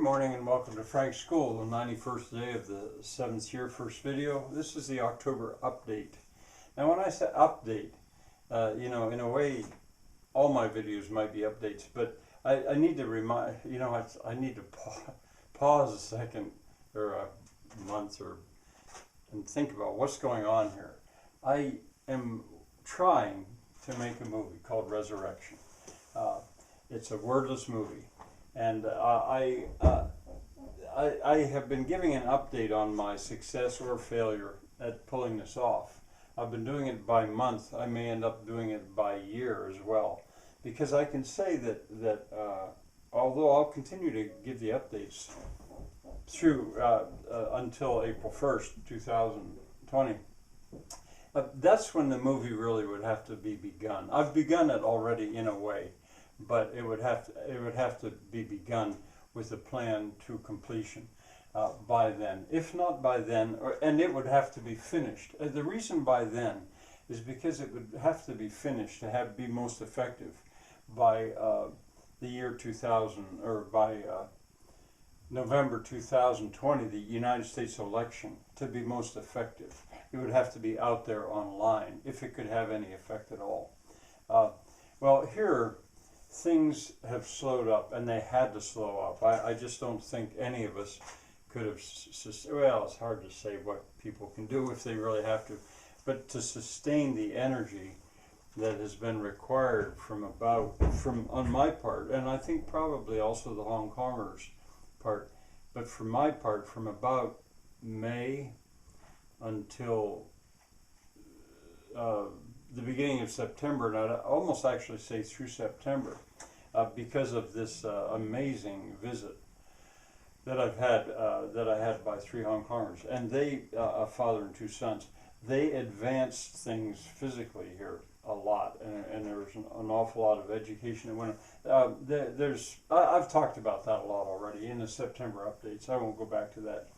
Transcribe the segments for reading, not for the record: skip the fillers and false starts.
morning and welcome to Frank's School, the 91st day of the 7th year, first video. This is the October update. Now when I say update, in a way, all my videos might be updates, but I need to remind, I need to pause a second or a month and think about what's going on here. I am trying to make a movie called Resurrection. It's a wordless movie. And I have been giving an update on my success or failure at pulling this off. I've been doing it by month. I may end up doing it by year as well. Because I can say that although I'll continue to give the updates through until April 1st, 2020, that's when the movie really would have to be begun. I've begun it already in a way. But it would have to be begun with a plan to completion by then. If not by then, and it would have to be finished. The reason by then is because it would have to be finished to be most effective by the year 2000, or by November 2020, the United States election, to be most effective. It would have to be out there online if it could have any effect at all. Well, here, things have slowed up, and they had to slow up. I just don't think any of us could have, well, it's hard to say what people can do if they really have to, but to sustain the energy that has been required from on my part, and I think probably also the Hong Kongers' part, but for my part, from about May until the beginning of September, and I'd almost actually say through September, because of this amazing visit that I had by three Hong Kongers, and they, a father and two sons, they advanced things physically here a lot, and there was an awful lot of education that went on. I've talked about that a lot already in the September updates. I won't go back to that.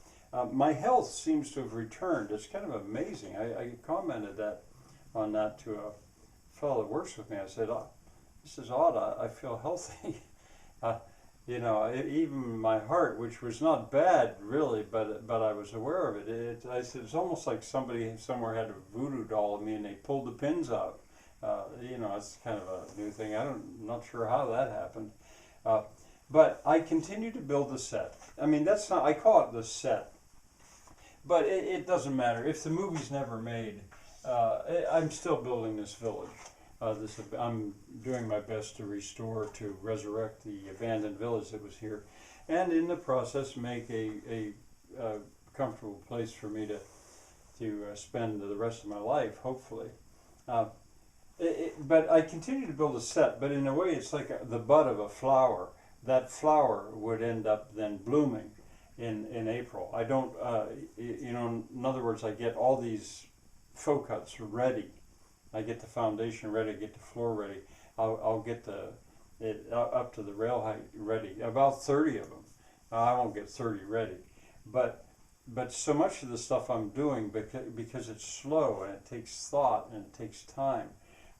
My health seems to have returned. It's kind of amazing. I commented on that to a fellow that works with me. I said, this is odd, I feel healthy. Even my heart, which was not bad really, but I was aware of it. I said, it's almost like somebody somewhere had a voodoo doll of me and they pulled the pins out. It's kind of a new thing. I'm not sure how that happened. But I continue to build the set. I mean, I call it the set. But it doesn't matter. If the movie's never made, I'm still building this village. I'm doing my best to resurrect the abandoned village that was here, and in the process make a comfortable place for me to spend the rest of my life, hopefully. But I continue to build a set, but in a way it's like the bud of a flower. That flower would end up then blooming in April. I don't, in other words, I get all these faux cuts ready. I get the foundation ready, I get the floor ready. I'll get it up to the rail height ready. About 30 of them. I won't get 30 ready. But so much of the stuff I'm doing, because it's slow and it takes thought and it takes time.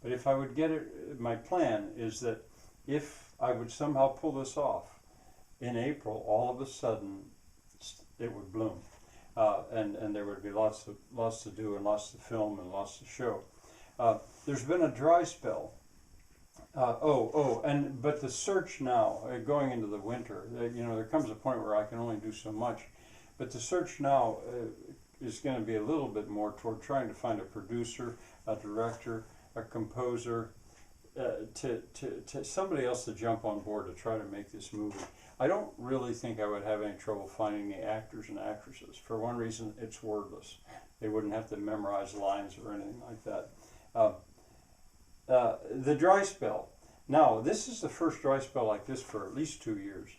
But if I would get it, my plan is that if I would somehow pull this off in April, all of a sudden it would bloom. And there would be lots to do and lots to film and lots to show. There's been a dry spell. But the search now, going into the winter, there comes a point where I can only do so much. But the search now is going to be a little bit more toward trying to find a producer, a director, a composer, to somebody else to jump on board to try to make this movie. I don't really think I would have any trouble finding the actors and actresses. For one reason, it's wordless. They wouldn't have to memorize lines or anything like that. The dry spell. Now, this is the first dry spell like this for at least 2 years.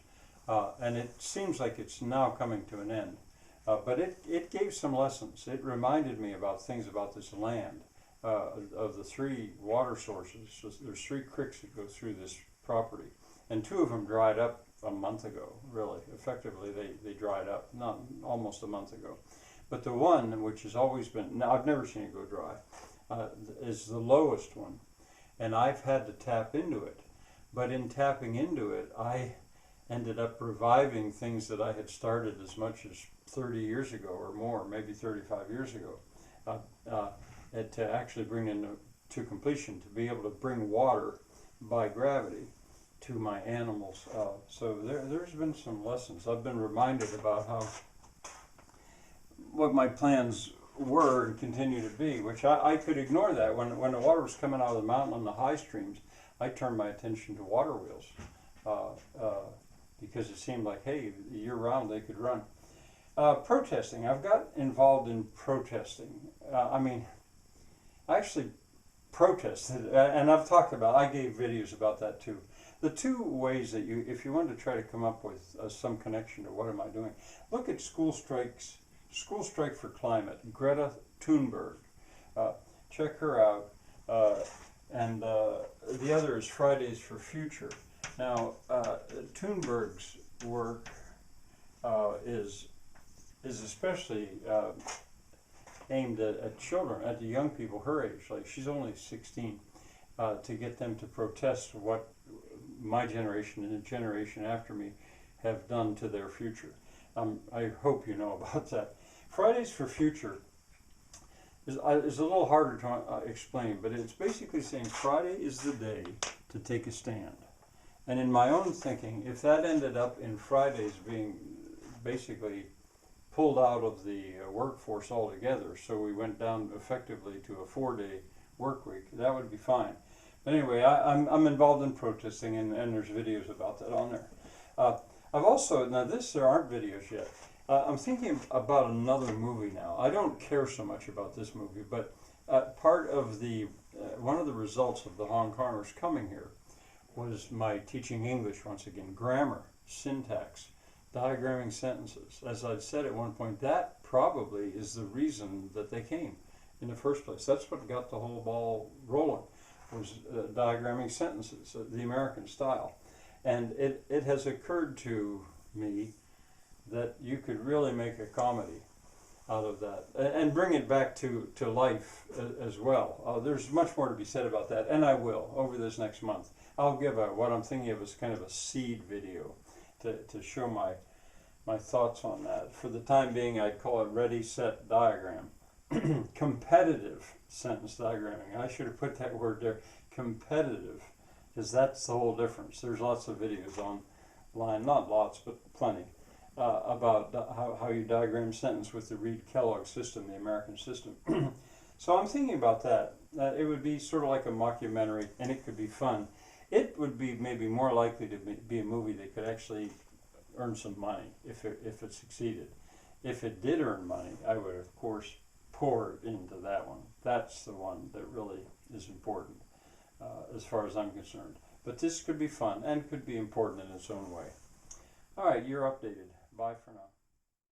And it seems like it's now coming to an end. But it gave some lessons. It reminded me about things about this land. Of the three water sources, so there's 3 creeks that go through this property. And 2 of them dried up a month ago, really. Effectively, they dried up, not almost a month ago. But the one, which has always been, now I've never seen it go dry, is the lowest one. And I've had to tap into it. But in tapping into it, ended up reviving things that I had started as much as 30 years ago or more, maybe 35 years ago, to actually bring to completion, to be able to bring water by gravity to my animals. So there's been some lessons. I've been reminded about what my plans were and continue to be, which I could ignore that. When the water was coming out of the mountain on the high streams, I turned my attention to water wheels because it seemed like, hey, year-round they could run. Protesting. I've got involved in protesting. I actually protested, and I've talked about, I gave videos about that too. The two ways that if you wanted to try to come up with some connection to what am I doing, look at School Strike for Climate, Greta Thunberg. Check her out. And the other is Fridays for Future. Now, Thunberg's work is especially aimed at children, at the young people her age. Like, she's only 16, to get them to protest what my generation and the generation after me have done to their future. I hope you know about that. Fridays for Future is a little harder to explain, but it's basically saying Friday is the day to take a stand. And in my own thinking, if that ended up in Fridays being basically pulled out of the workforce altogether, so we went down effectively to a 4-day work week, that would be fine. But anyway, I'm involved in protesting, and there's videos about that on there. I've also, there aren't videos yet. I'm thinking about another movie now. I don't care so much about this movie, but part of one of the results of the Hong Kongers coming here was my teaching English once again. Grammar, syntax, diagramming sentences. As I'd said at one point, that probably is the reason that they came in the first place. That's what got the whole ball rolling, was diagramming sentences, the American style. And it has occurred to me that you could really make a comedy out of that and bring it back to life as well. There's much more to be said about that, and I will over this next month. I'll give what I'm thinking of as kind of a seed video to show my thoughts on that. For the time being, I'd call it ready, set, diagram. Competitive sentence diagramming. I should have put that word there, competitive, because that's the whole difference. There's lots of videos online, not lots, but plenty, about how you diagram sentence with the Reed-Kellogg system, the American system. So I'm thinking about that. It would be sort of like a mockumentary, and it could be fun. It would be maybe more likely to be a movie that could actually earn some money if it succeeded. If it did earn money, I would, of course, pour into that one. That's the one that really is important as far as I'm concerned. But this could be fun and could be important in its own way. All right, you're updated. Bye for now.